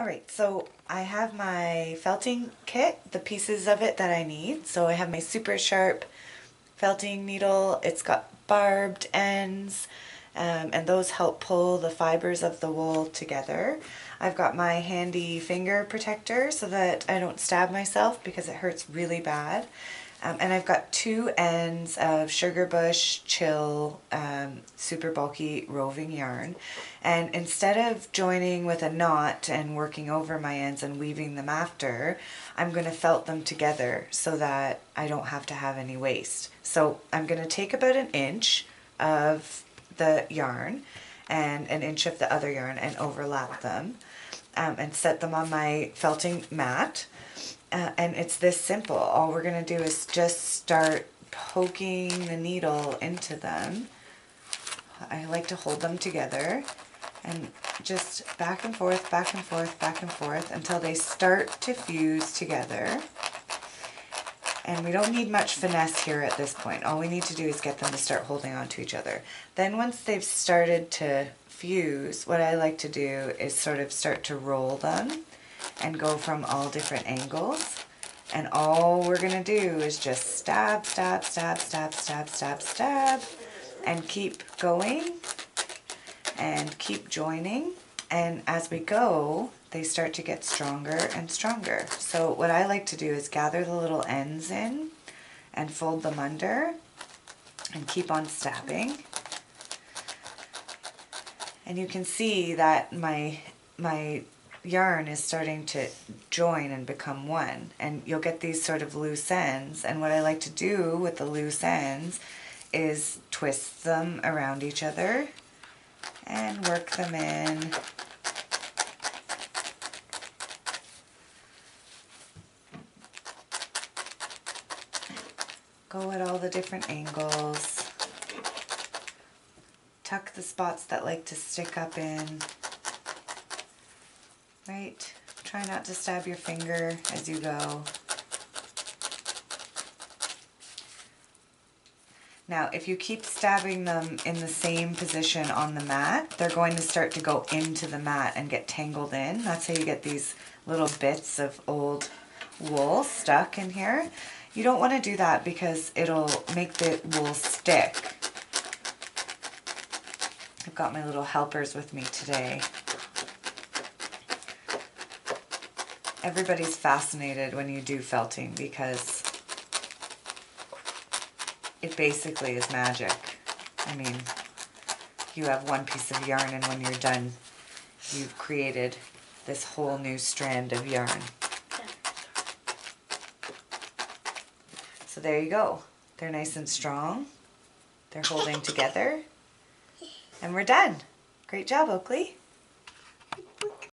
Alright, so I have my felting kit, the pieces of it that I need. So I have my super sharp felting needle. It's got barbed ends, and those help pull the fibers of the wool together. I've got my handy finger protector so that I don't stab myself because it hurts really bad. And I've got two ends of Sugarbush Chill super bulky roving yarn. And instead of joining with a knot and working over my ends and weaving them after, I'm going to felt them together so that I don't have to have any waste. So I'm going to take about an inch of the yarn and an inch of the other yarn and overlap them and set them on my felting mat. And it's this simple. All we're going to do is just start poking the needle into them. I like to hold them together and just back and forth, back and forth, back and forth until they start to fuse together. And we don't need much finesse here at this point. All we need to do is get them to start holding on to each other. Then once they've started to fuse, what I like to do is sort of start to roll them and go from all different angles. And all we're going to do is just stab, stab, stab, stab, stab, stab, stab, and keep going and keep joining. And as we go, they start to get stronger and stronger. So what I like to do is gather the little ends in and fold them under and keep on stabbing. And you can see that my yarn is starting to join and become one, and you'll get these sort of loose ends. And what I like to do with the loose ends is twist them around each other and work them in. Go at all the different angles. Tuck the spots that like to stick up in. Right? Try not to stab your finger as you go. Now, if you keep stabbing them in the same position on the mat, they're going to start to go into the mat and get tangled in. That's how you get these little bits of old wool stuck in here. You don't want to do that because it'll make the wool stick. I've got my little helpers with me today. Everybody's fascinated when you do felting because it basically is magic. I mean, you have one piece of yarn and when you're done, you've created this whole new strand of yarn. So there you go. They're nice and strong. They're holding together. And we're done. Great job, Oakley.